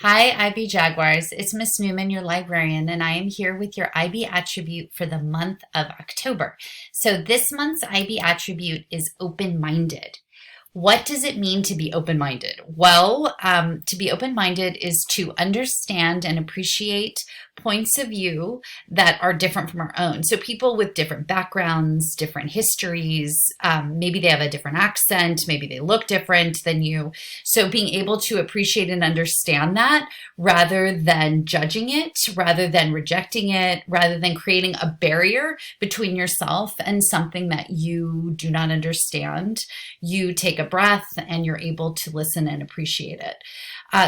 Hi, IB Jaguars. It's Miss Newman, your librarian, and I am here with your IB attribute for the month of October. So this month's IB attribute is open-minded. What does it mean to be open-minded? Well, to be open-minded is to understand and appreciate points of view that are different from our own. So people with different backgrounds, different histories, maybe they have a different accent, maybe they look different than you. So being able to appreciate and understand that rather than judging it, rather than rejecting it, rather than creating a barrier between yourself and something that you do not understand, you take a breath and you're able to listen and appreciate it.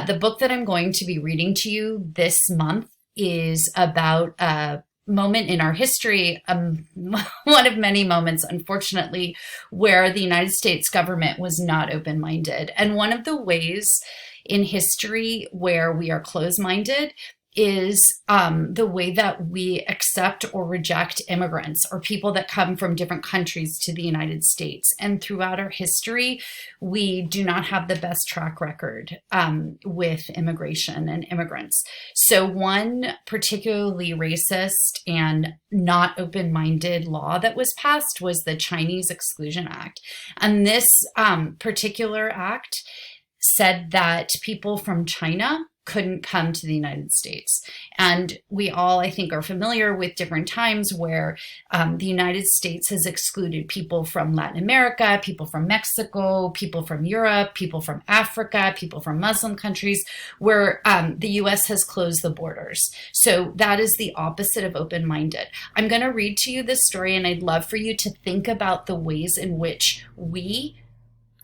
The book that I'm going to be reading to you this month is about a moment in our history, one of many moments, unfortunately, where the United States government was not open-minded. And one of the ways in history where we are closed-minded is the way that we accept or reject immigrants or people that come from different countries to the United States. And throughout our history, we do not have the best track record with immigration and immigrants. So one particularly racist and not open-minded law that was passed was the Chinese Exclusion Act. And this particular act said that people from China couldn't come to the United States. And we all, I think, are familiar with different times where the United States has excluded people from Latin America, people from Mexico, people from Europe, people from Africa, people from Muslim countries, where the US has closed the borders. So that is the opposite of open-minded. I'm going to read to you this story, and I'd love for you to think about the ways in which we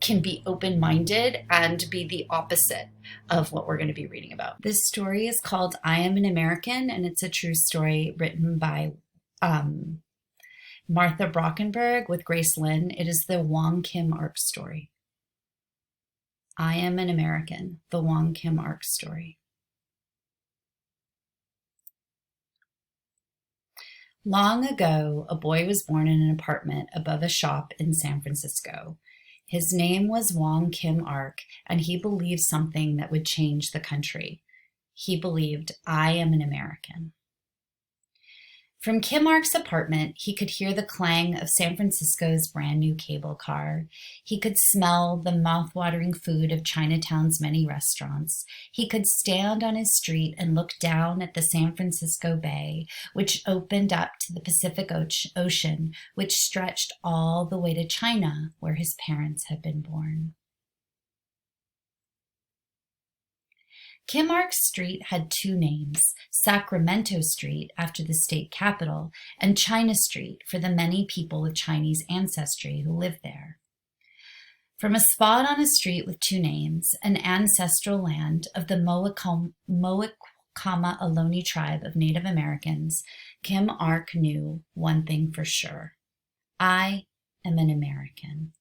can be open-minded and be the opposite of what we're going to be reading about. This story is called I Am an American, and it's a true story written by Martha Brockenberg with Grace Lin. It is the Wong Kim Ark story. I Am an American, the Wong Kim Ark story. Long ago, a boy was born in an apartment above a shop in San Francisco. His name was Wong Kim Ark, and he believed something that would change the country. He believed, I am an American. From Kim Ark's apartment, he could hear the clang of San Francisco's brand new cable car. He could smell the mouth-watering food of Chinatown's many restaurants. He could stand on his street and look down at the San Francisco Bay, which opened up to the Pacific Ocean, which stretched all the way to China, where his parents had been born. Kim Ark's street had two names, Sacramento Street after the state capital, and China Street for the many people of Chinese ancestry who lived there. From a spot on a street with two names, an ancestral land of the Moakama Ohlone tribe of Native Americans, Kim Ark knew one thing for sure. I am an American.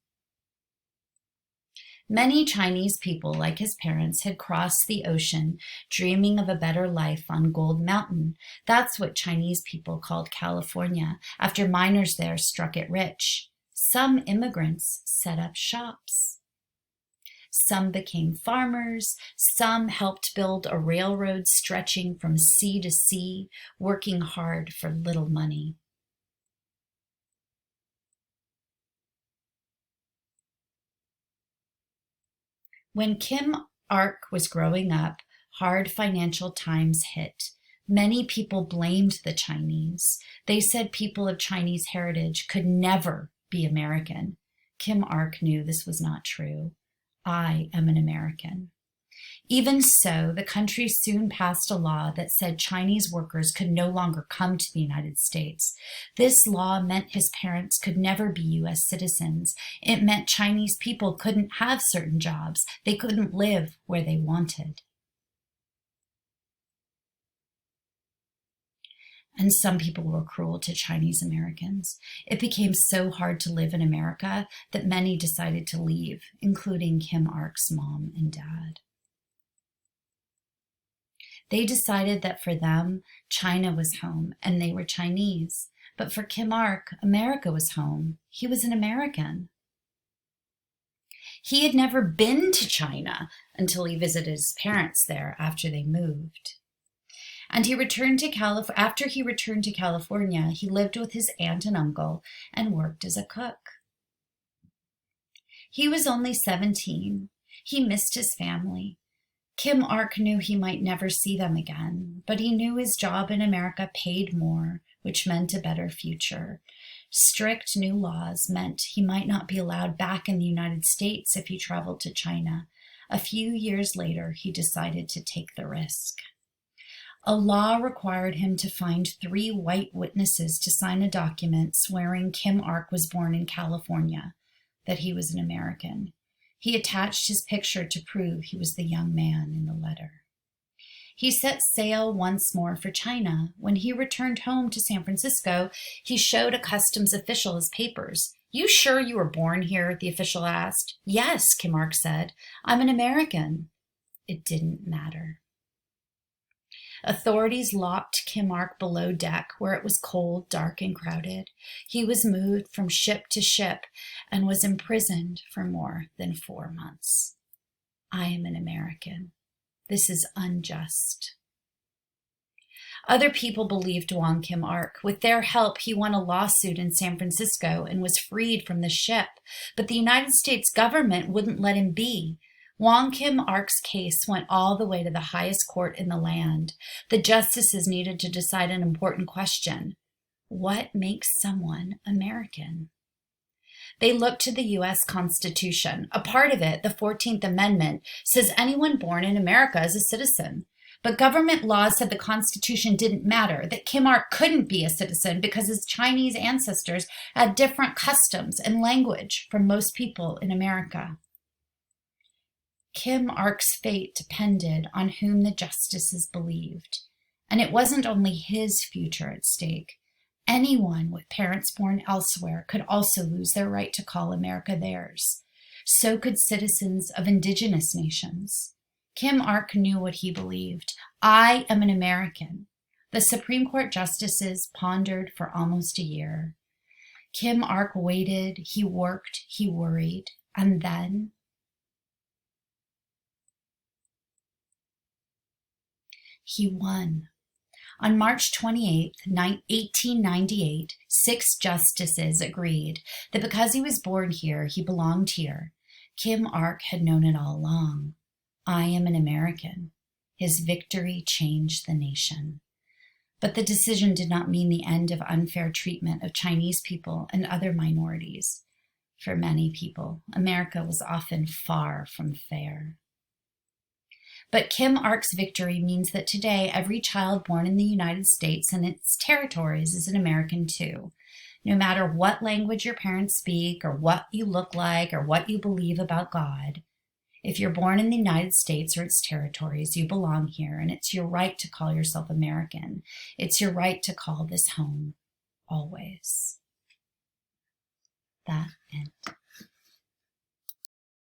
Many Chinese people, like his parents, had crossed the ocean, dreaming of a better life on Gold Mountain. That's what Chinese people called California, after miners there struck it rich. Some immigrants set up shops. Some became farmers. Some helped build a railroad stretching from sea to sea, working hard for little money. When Kim Ark was growing up, hard financial times hit. Many people blamed the Chinese. They said people of Chinese heritage could never be American. Kim Ark knew this was not true. I am an American. Even so, the country soon passed a law that said Chinese workers could no longer come to the United States. This law meant his parents could never be U.S. citizens. It meant Chinese people couldn't have certain jobs. They couldn't live where they wanted. And some people were cruel to Chinese Americans. It became so hard to live in America that many decided to leave, including Kim Ark's mom and dad. They decided that for them, China was home and they were Chinese. But for Kim Ark, America was home. He was an American. He had never been to China until he visited his parents there after they moved. And after he returned to California, he lived with his aunt and uncle and worked as a cook. He was only 17. He missed his family. Kim Ark knew he might never see them again, but he knew his job in America paid more, which meant a better future. Strict new laws meant he might not be allowed back in the United States if he traveled to China. A few years later, he decided to take the risk. A law required him to find 3 white witnesses to sign a document swearing Kim Ark was born in California, that he was an American. He attached his picture to prove he was the young man in the letter. He set sail once more for China. When he returned home to San Francisco, he showed a customs official his papers. "You sure you were born here?" the official asked. "Yes," Kim Ark said. "I'm an American." It didn't matter. Authorities locked Kim Ark below deck where it was cold, dark, and crowded. He was moved from ship to ship and was imprisoned for more than 4 months. I am an American. This is unjust. Other people believed Wong Kim Ark. With their help, he won a lawsuit in San Francisco and was freed from the ship, but the United States government wouldn't let him be. Wong Kim Ark's case went all the way to the highest court in the land. The justices needed to decide an important question. What makes someone American? They looked to the U.S. Constitution. A part of it, the 14th Amendment, says anyone born in America is a citizen. But government laws said the Constitution didn't matter, that Kim Ark couldn't be a citizen because his Chinese ancestors had different customs and language from most people in America. Kim Ark's fate depended on whom the justices believed. And it wasn't only his future at stake. Anyone with parents born elsewhere could also lose their right to call America theirs. So could citizens of indigenous nations. Kim Ark knew what he believed. I am an American. The Supreme Court justices pondered for almost a year. Kim Ark waited, he worked, he worried, and then he won. On March 28, 1898, 6 justices agreed that because he was born here, he belonged here. Kim Ark had known it all along. I am an American. His victory changed the nation. But the decision did not mean the end of unfair treatment of Chinese people and other minorities. For many people, America was often far from fair. But Kim Ark's victory means that today every child born in the United States and its territories is an American too. No matter what language your parents speak or what you look like or what you believe about God, if you're born in the United States or its territories, you belong here, and it's your right to call yourself American. It's your right to call this home, always. That end.